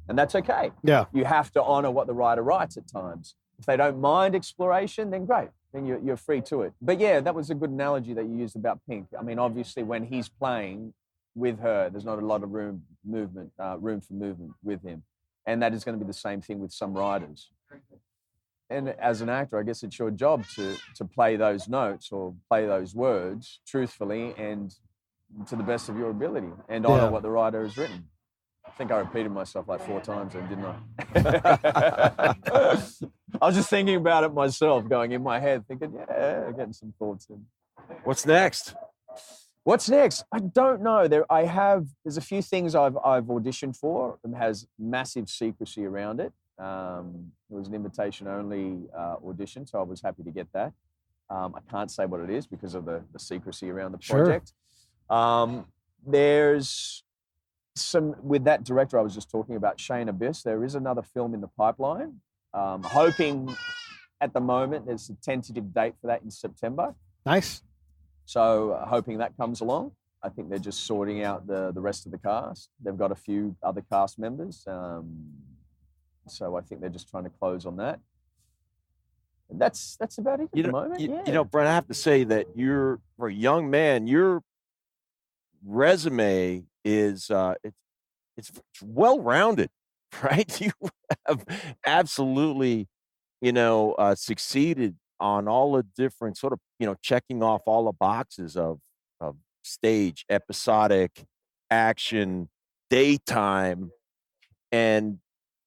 And that's okay. Yeah. You have to honor what the writer writes at times. If they don't mind exploration, then great. Then you're free to it. But yeah, that was a good analogy that you used about Pink. I mean, obviously when he's playing with her, there's not a lot of room for movement with him. And that is going to be the same thing with some writers. And as an actor, I guess it's your job to play those notes or play those words truthfully and to the best of your ability and honor what the writer has written. I think I repeated myself like 4 times then, didn't I? I was just thinking about it myself, going in my head, thinking, getting some thoughts in. What's next? What's next? I don't know. There's a few things I've auditioned for. It has massive secrecy around it. It was an invitation-only audition, so I was happy to get that. I can't say what it is because of the secrecy around the project. Sure. There's some, with that director I was just talking about, Shane Abyss, there is another film in the pipeline. Hoping at the moment there's a tentative date for that in September. Nice. So hoping that comes along. I think they're just sorting out the rest of the cast. They've got a few other cast members. So I think they're just trying to close on that. And that's about it at the moment. You know, Bren, I have to say that for a young man, your resume is it's well-rounded, right? You have absolutely, succeeded on all the different sort of, checking off all the boxes of stage, episodic, action, daytime, and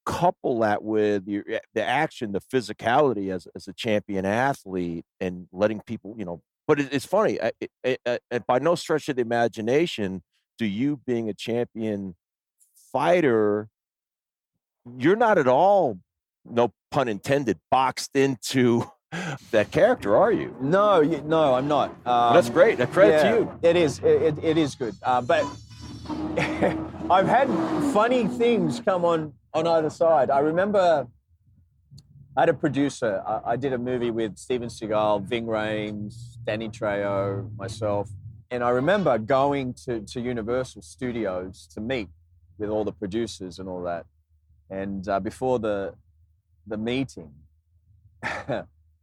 couple that with the action, the physicality as a champion athlete, and letting people, But it's funny. By no stretch of the imagination, do you, being a champion fighter, you're not at all, no pun intended, boxed into that character, are you? No, I'm not. That's great. Credit to you. It is. It is good. But I've had funny things come on either side. I remember I had a producer. I did a movie with Steven Seagal, Ving Rhames, Danny Trejo, myself. And I remember going to Universal Studios to meet with all the producers and all that. And before the meeting,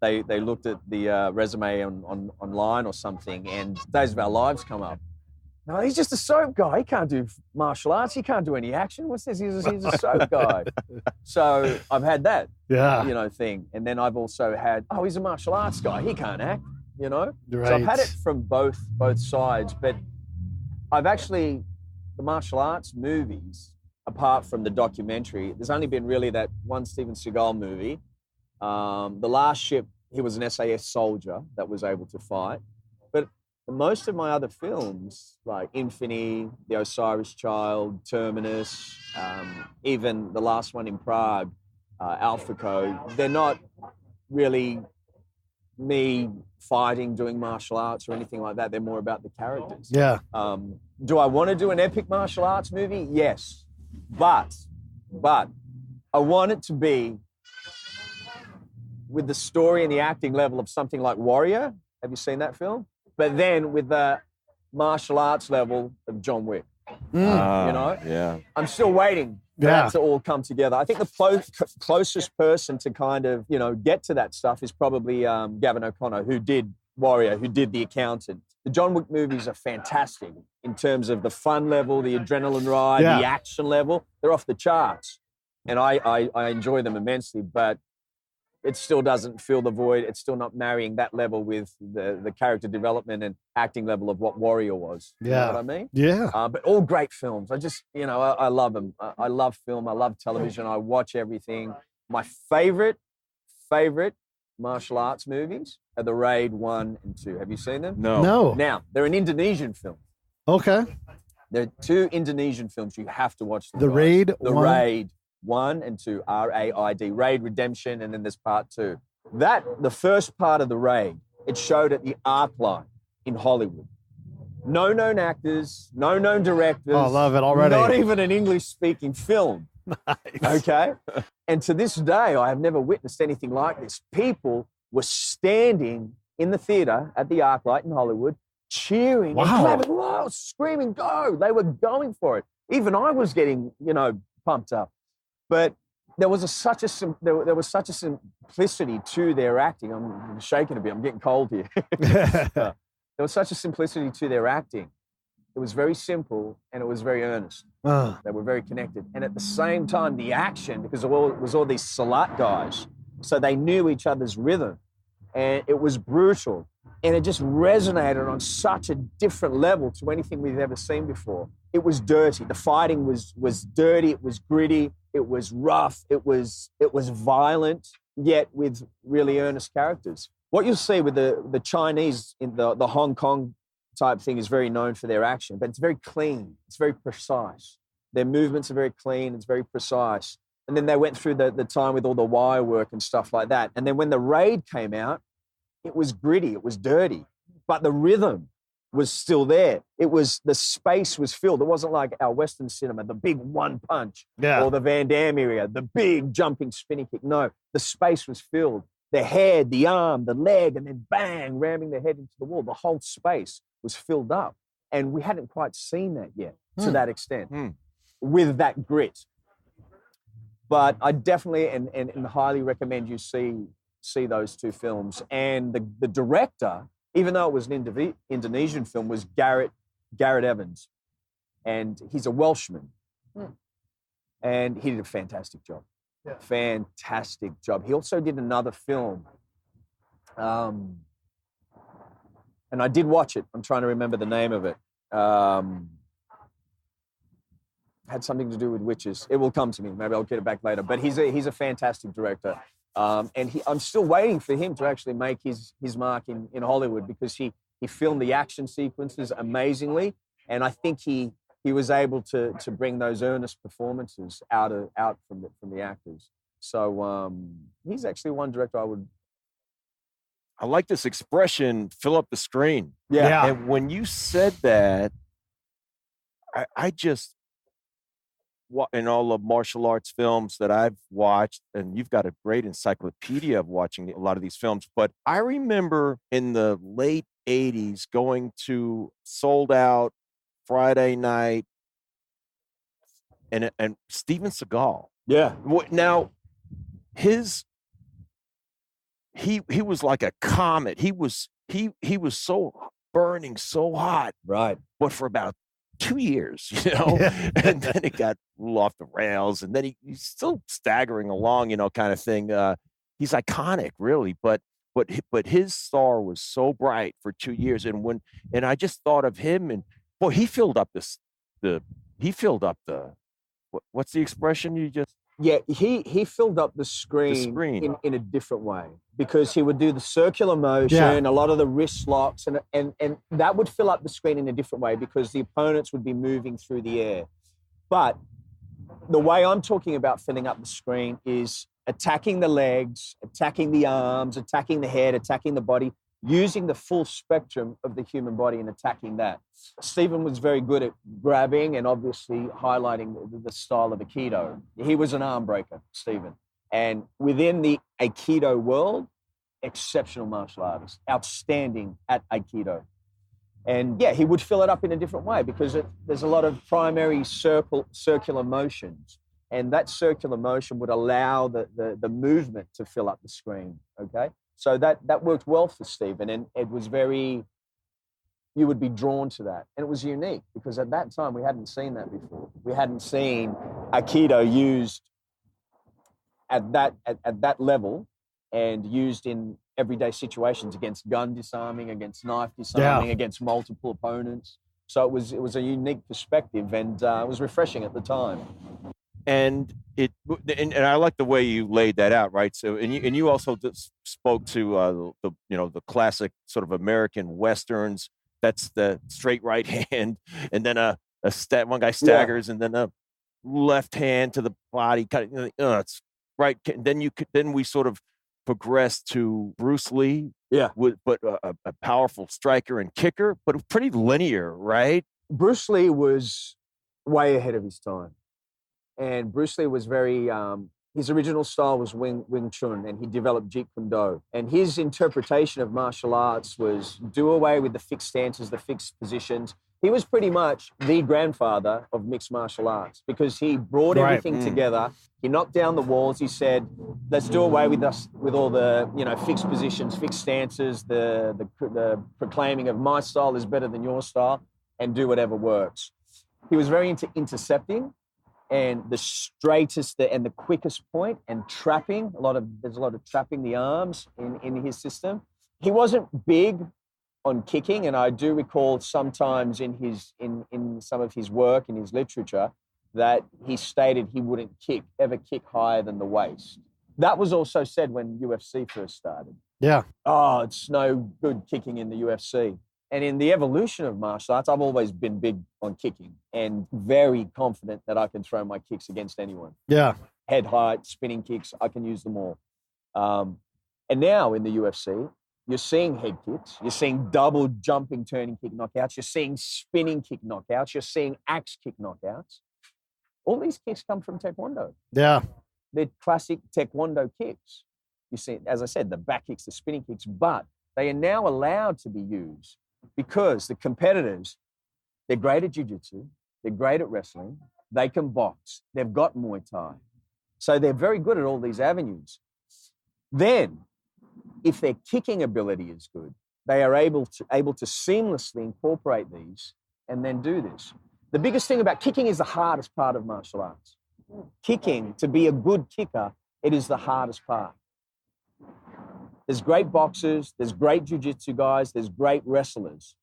they looked at the resume online or something, and Days of Our Lives come up. No, he's just a soap guy. He can't do martial arts. He can't do any action. What's this? He's a soap guy. So I've had that, thing. And then I've also had, he's a martial arts guy. He can't act, Right. So I've had it from both sides. But I've actually, the martial arts movies, apart from the documentary, there's only been really that one Steven Seagal movie. The Last Ship, he was an SAS soldier that was able to fight. But most of my other films, like Infinity, The Osiris Child, Terminus, even the last one in Prague, Alpha Code, they're not really me fighting, doing martial arts or anything like that. They're more about the characters. Yeah. Do I want to do an epic martial arts movie? Yes. But I want it to be with the story and the acting level of something like Warrior. Have you seen that film? But then with the martial arts level of John Wick. Yeah. I'm still waiting for that to all come together. I think the closest person to kind of, get to that stuff is probably Gavin O'Connor, who did Warrior, who did The Accountant. The John Wick movies are fantastic in terms of the fun level, the adrenaline ride, the action level. They're off the charts. And I enjoy them immensely, but it still doesn't fill the void. It's still not marrying that level with the character development and acting level of what Warrior was. You know what I mean? Yeah. But all great films. I just, I love them. I love film. I love television. I watch everything. My favorite martial arts movies are The Raid 1 and 2. Have you seen them? No. Now, they're an Indonesian film. Okay. There are 2 Indonesian films you have to watch them. The Raid 1 and 2, R-A-I-D, Raid Redemption, and then there's part 2. The first part of The Raid, it showed at the ArcLight in Hollywood. No known actors, no known directors. Oh, I love it already. Not even an English-speaking film. Nice. Okay? And to this day, I have never witnessed anything like this. People were standing in the theater at the ArcLight in Hollywood, cheering and clapping, whoa, screaming, go. They were going for it. Even I was getting, pumped up. But there was such a simplicity to their acting. I'm shaking a bit. I'm getting cold here. There was such a simplicity to their acting. It was very simple and it was very earnest. They were very connected. And at the same time, the action, because it was all these Salat guys, so they knew each other's rhythm. And it was brutal. And it just resonated on such a different level to anything we've ever seen before. It was dirty. The fighting was dirty. It was gritty. It was rough. It was violent, yet with really earnest characters. What you'll see with the Chinese in the Hong Kong type thing is very known for their action, but it's very clean. It's very precise. Their movements are very clean. It's very precise. And then they went through the time with all the wire work and stuff like that. And then when the Raid came out, it was gritty. It was dirty, but the rhythm was still there. The space was filled. It wasn't like our Western cinema, the big one punch or the Van Damme area, the big jumping spinning kick. No, the space was filled. the head, the arm, the leg, and then bang, ramming the head into the wall. The whole space was filled up. And we hadn't quite seen that yet to that extent with that grit. But I definitely and highly recommend you see those two films. And the director, even though it was an Indonesian film, was Garrett Evans. And he's a Welshman. And he did a fantastic job. Yeah. Fantastic job. He also did another film. And I did watch it. I'm trying to remember the name of it. Had something to do with witches. It will come to me. Maybe I'll get it back later. But he's a fantastic director. And I'm still waiting for him to actually make his mark in Hollywood, because he filmed the action sequences amazingly. And I think he was able to bring those earnest performances out from the actors. So he's actually one director I like this expression, fill up the screen. Yeah. And when you said that, I just, in all the martial arts films that I've watched, and you've got a great encyclopedia of watching a lot of these films, but I remember in the late 80s going to sold out Friday night and Steven Seagal. Yeah. Now, he was like a comet. He was so burning so hot, right? But for about 2 years, and then it got off the rails, and then he's still staggering along, kind of thing. He's iconic, really, but his star was so bright for 2 years, and I just thought of him, and boy, he filled up what's the expression you just? Yeah, he filled up the screen. In a different way, because he would do the circular motion, a lot of the wrist locks, and that would fill up the screen in a different way because the opponents would be moving through the air. But the way I'm talking about filling up the screen is attacking the legs, attacking the arms, attacking the head, attacking the body, using the full spectrum of the human body and attacking that. Stephen was very good at grabbing and obviously highlighting the style of Aikido. He was an arm breaker, Stephen. And within the Aikido world, exceptional martial artist, outstanding at Aikido. And yeah, he would fill it up in a different way because there's a lot of primary circular motions. And that circular motion would allow the movement to fill up the screen, okay? So that worked well for Stephen, and it was you would be drawn to that. And it was unique because at that time we hadn't seen that before. We hadn't seen Aikido used at that level and used in everyday situations against gun disarming, against knife disarming, against multiple opponents. So it was a unique perspective, and it was refreshing at the time. And I like the way you laid that out, right? So, and you also spoke to the classic sort of American westerns. That's the straight right hand, and then one guy staggers, and then a left hand to the body. It's right. Then we sort of progressed to Bruce Lee. Yeah, but a powerful striker and kicker, but pretty linear, right? Bruce Lee was way ahead of his time. And Bruce Lee was very, his original style was Wing Chun, and he developed Jeet Kune Do. And his interpretation of martial arts was do away with the fixed stances, the fixed positions. He was pretty much the grandfather of mixed martial arts because he brought everything together. He knocked down the walls. He said, let's do away with all the, fixed positions, fixed stances, the proclaiming of my style is better than your style, and do whatever works. He was very into intercepting, and the straightest and the quickest point, and trapping. There's a lot of trapping the arms in his system. He wasn't big on kicking, and I do recall sometimes in some of his work, in his literature, that he stated he wouldn't ever kick higher than the waist. That was also said when UFC first started. Yeah. Oh, it's no good kicking in the UFC. And in the evolution of martial arts, I've always been big on kicking and very confident that I can throw my kicks against anyone. Yeah. Head height, spinning kicks, I can use them all. And now in the UFC, you're seeing head kicks, you're seeing double jumping, turning kick knockouts, you're seeing spinning kick knockouts, you're seeing axe kick knockouts. All these kicks come from Taekwondo. Yeah. They're classic Taekwondo kicks. You see, as I said, the back kicks, the spinning kicks, but they are now allowed to be used because the competitors, they're great at jiu-jitsu, they're great at wrestling, they can box, they've got Muay Thai. So they're very good at all these avenues. Then, if their kicking ability is good, they are able to seamlessly incorporate these and then do this. The biggest thing about kicking is the hardest part of martial arts. Kicking, to be a good kicker, it is the hardest part. There's great boxers, there's great jiu-jitsu guys, there's great wrestlers.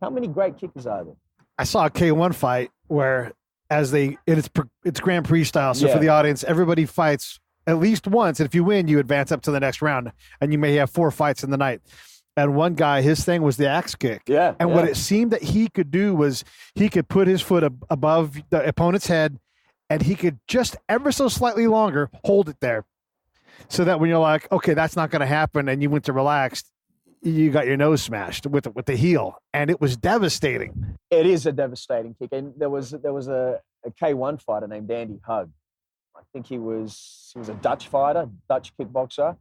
How many great kickers are there? I saw a K1 fight where it's Grand Prix style. So for the audience, everybody fights at least once. And if you win, you advance up to the next round and you may have 4 fights in the night. And one guy, his thing was the axe kick. Yeah. And what it seemed that he could do was he could put his foot above the opponent's head and he could just ever so slightly longer hold it there. So that when you're like, okay, that's not going to happen, and you went to relax, you got your nose smashed with the heel, and it was devastating. It is a devastating kick. And there was a K1 fighter named Andy Hug. I think he was a Dutch fighter, Dutch kickboxer,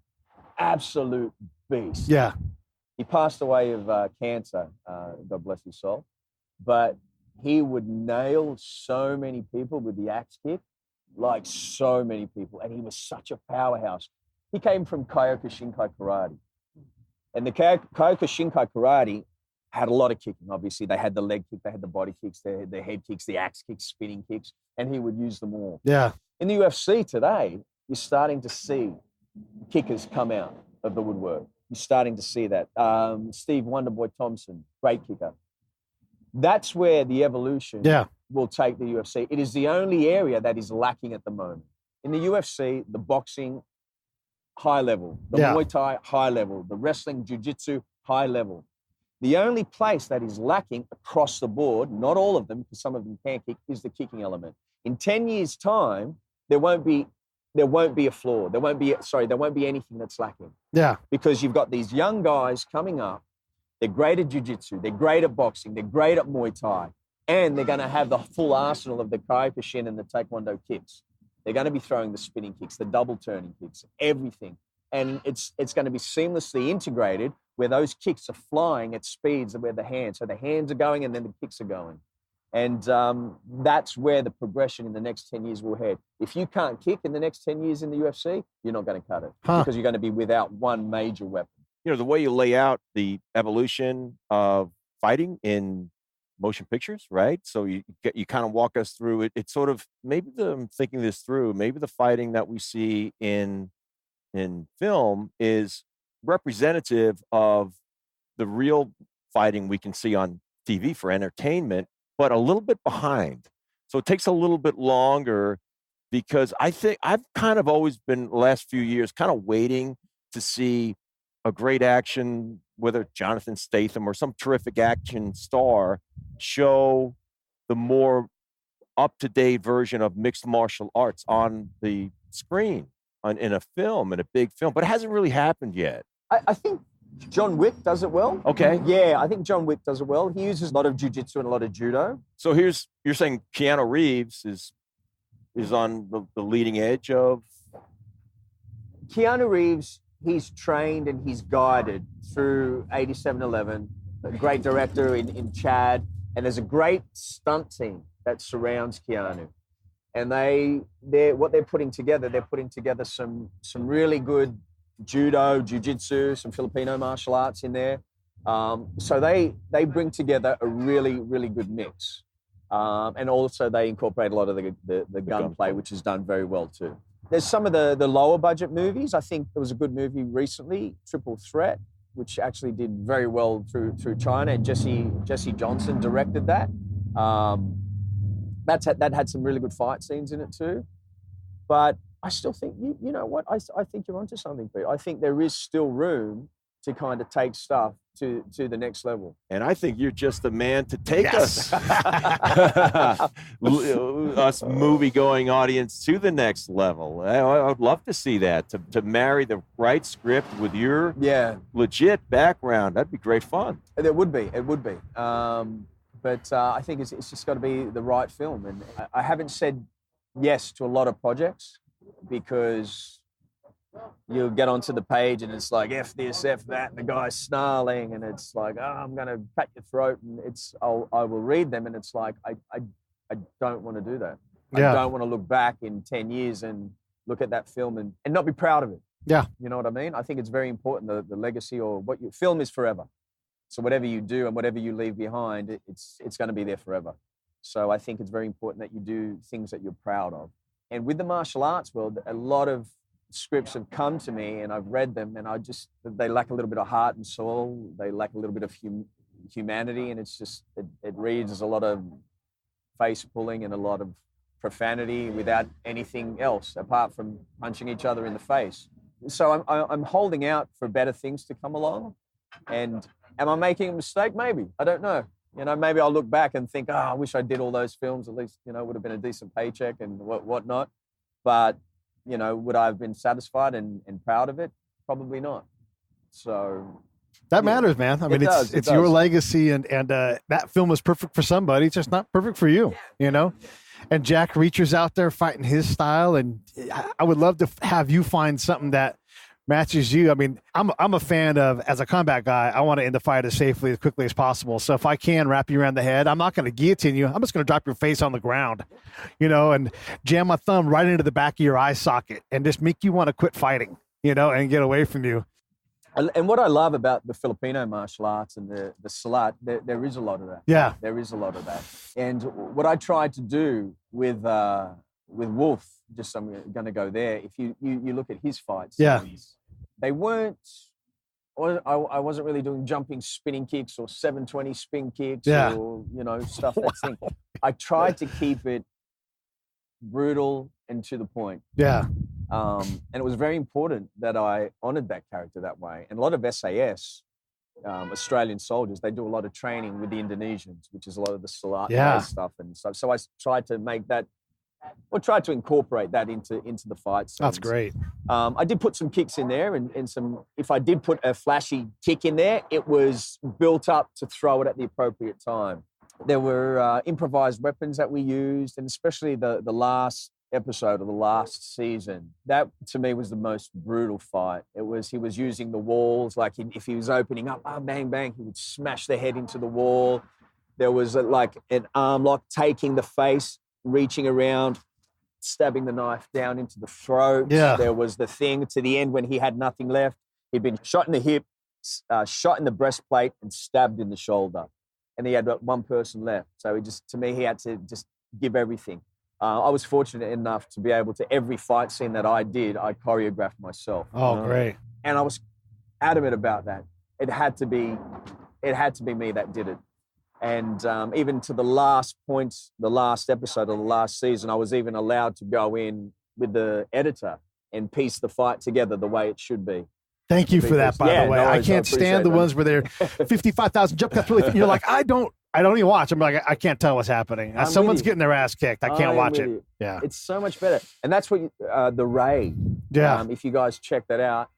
absolute beast. Yeah. He passed away of cancer, God bless his soul. But he would nail so many people with the axe kick, like so many people. And he was such a powerhouse. He came from Kyokushinkai Karate. And the Kyokushinkai Karate had a lot of kicking, obviously. They had the leg kick, they had the body kicks, they had the head kicks, the axe kicks, spinning kicks, and he would use them all. Yeah. In the UFC today, you're starting to see kickers come out of the woodwork. You're starting to see that. Steve Wonderboy Thompson, great kicker. That's where the evolution will take the UFC. It is the only area that is lacking at the moment. In the UFC, the boxing, high level. The Muay Thai, high level. The wrestling, jiu-jitsu, high level. The only place that is lacking across the board, not all of them, because some of them can kick, is the kicking element. In 10 years' time, there won't be a flaw. There won't be anything that's lacking. Yeah. Because you've got these young guys coming up. They're great at jiu-jitsu. They're great at boxing. They're great at Muay Thai. And they're going to have the full arsenal of the Kyokushin and the Taekwondo kicks. They're going to be throwing the spinning kicks, the double turning kicks, everything. And it's going to be seamlessly integrated where those kicks are flying at speeds where the hands. So the hands are going and then the kicks are going. And that's where the progression in the next 10 years will head. If you can't kick in the next 10 years in the UFC, you're not going to cut it because you're going to be without one major weapon. You know, the way you lay out the evolution of fighting in motion pictures, right? So you kind of walk us through it. It's sort of, I'm thinking this through, maybe the fighting that we see in film is representative of the real fighting we can see on TV for entertainment, but a little bit behind. So it takes a little bit longer because I think I've kind of always been the last few years kind of waiting to see a great action, whether Jonathan Statham or some terrific action star, show the more up-to-date version of mixed martial arts on the screen, in a film, in a big film. But it hasn't really happened yet. I think John Wick does it well. Okay. Yeah, I think John Wick does it well. He uses a lot of jiu-jitsu and a lot of judo. So you're saying Keanu Reeves is on the leading edge of... Keanu Reeves, he's trained and he's guided through 8711, a great director in Chad, and there's a great stunt team that surrounds Keanu. And they're putting together some really good judo, jiu-jitsu, some Filipino martial arts in there. So they bring together a really, really good mix. And also they incorporate a lot of the gunplay, which is done very well too. There's some of the lower budget movies. I think there was a good movie recently, Triple Threat, which actually did very well through China. And Jesse Johnson directed that. That had some really good fight scenes in it too. But I still think, you know what? I think you're onto something, Pete. I think there is still room to kind of take stuff to the next level. And I think you're just the man to take us movie-going audience to the next level. I would love to see that, to marry the right script with your legit background. That'd be great fun. It would be. But I think it's just got to be the right film. And I haven't said yes to a lot of projects because you get onto the page and it's like F this, F that, and the guy's snarling, and it's like, oh, I'm going to cut your throat, and I will read them, and it's like, I don't want to do that. Yeah. I don't want to look back in 10 years and look at that film and not be proud of it. Yeah. You know what I mean? I think it's very important, the legacy, or what you film is forever. So whatever you do and whatever you leave behind, it's going to be there forever. So I think it's very important that you do things that you're proud of. And with the martial arts world, a lot of scripts have come to me and I've read them, and they lack a little bit of heart and soul. They lack a little bit of humanity, and it reads as a lot of face pulling and a lot of profanity without anything else apart from punching each other in the face. So I'm holding out for better things to come along. And am I making a mistake? Maybe. I don't know. Maybe I'll look back and think, I wish I did all those films. At least, it would have been a decent paycheck and whatnot. But, would I have been satisfied and proud of it? Probably not. So that matters, man. I mean, it's your legacy, and that film was perfect for somebody. It's just not perfect for you, And Jack Reacher's out there fighting his style, and I would love to have you find something that matches you. I mean, I'm a fan of, as a combat guy, I want to end the fight as safely, as quickly as possible. So if I can wrap you around the head, I'm not going to guillotine you. I'm just going to drop your face on the ground, and jam my thumb right into the back of your eye socket and just make you want to quit fighting, and get away from you. And what I love about the Filipino martial arts and the Salat, there is a lot of that. Yeah. There is a lot of that. And what I tried to do with Wolf, just I'm going to go there, if you look at his fights, yeah, they weren't, I wasn't really doing jumping spinning kicks or 720 spin kicks or, stuff that's thing. I tried to keep it brutal and to the point. Yeah. And it was very important that I honored that character that way. And a lot of SAS, Australian soldiers, they do a lot of training with the Indonesians, which is a lot of the Salat stuff and stuff. So I tried to make that, or tried to incorporate that into the fights. That's great. I did put some kicks in there and some, if I did put a flashy kick in there, it was built up to throw it at the appropriate time. There were improvised weapons that we used, and especially the last episode of the last season, that to me was the most brutal fight. He was using the walls, like if he was opening up, bang, bang, he would smash the head into the wall. There was like an arm lock, taking the face, reaching around, stabbing the knife down into the throat. Yeah. There was the thing to the end when he had nothing left. He'd been shot in the hip, shot in the breastplate, and stabbed in the shoulder. And he had one person left. So he had to just give everything. I was fortunate enough to be able to, every fight scene that I did, I choreographed myself. Oh, great. And I was adamant about that. It had to be me that did it. And even to the last point, the last episode of the last season, I was even allowed to go in with the editor and piece the fight together the way it should be. Thank you for that, by the way. No, I can't stand the ones where they're 55,000 jump cuts. Really, you're like, I don't even watch. I'm like, I can't tell what's happening. Someone's getting their ass kicked. I can't watch it. Yeah, it's so much better. And that's what the Ray. Yeah. If you guys check that out,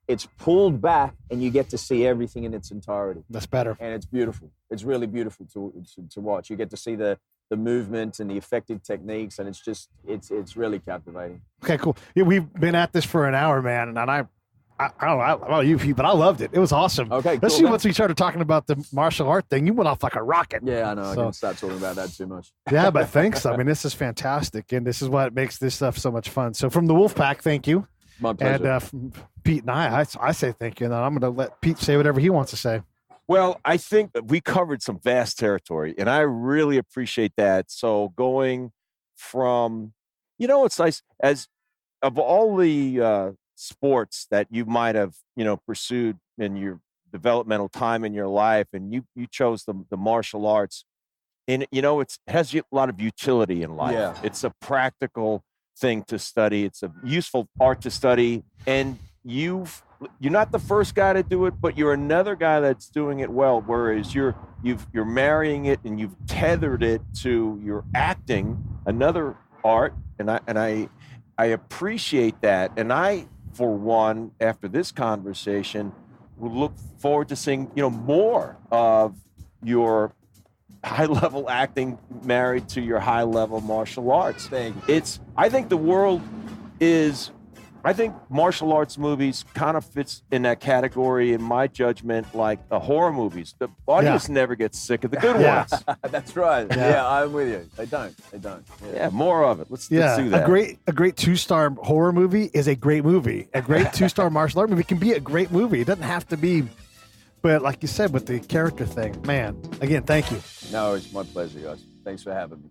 it's pulled back and you get to see everything in its entirety. That's better. And it's beautiful. It's really beautiful to watch. You get to see the movement and the effective techniques, and it's really captivating. Okay, cool. Yeah, we've been at this for an hour, man, and I don't know about you, Pete, but I loved it. It was awesome. Okay, cool. Especially once we started talking about the martial art thing, you went off like a rocket. Yeah, I know. I can't start talking about that too much. Yeah, but thanks. I mean, this is fantastic, and this is what makes this stuff so much fun. So from the Wolfpack, thank you. My pleasure. And from Pete and I say thank you, and then I'm going to let Pete say whatever he wants to say. Well, I think that we covered some vast territory, and I really appreciate that. So going from, it's nice, as of all the sports that you might have, pursued in your developmental time in your life, and you chose the martial arts, and it has a lot of utility in life. Yeah. It's a practical thing to study. It's a useful art to study, and you're not the first guy to do it, but you're another guy that's doing it well. Whereas you're marrying it and you've tethered it to your acting, another art, and I appreciate that. And I, for one, after this conversation, will look forward to seeing more of your high-level acting married to your high-level martial arts. Thank you. I think the world is I think martial arts movies kind of fits in that category, in my judgment, like horror movies. The audience never gets sick of the good ones. That's right. Yeah, I'm with you. They don't. Yeah, more of it. Let's do that. A great 2-star horror movie is a great movie. A great 2-star martial art movie can be a great movie. It doesn't have to be, but like you said, with the character thing, man, again, thank you. No, it's my pleasure, guys. Thanks for having me.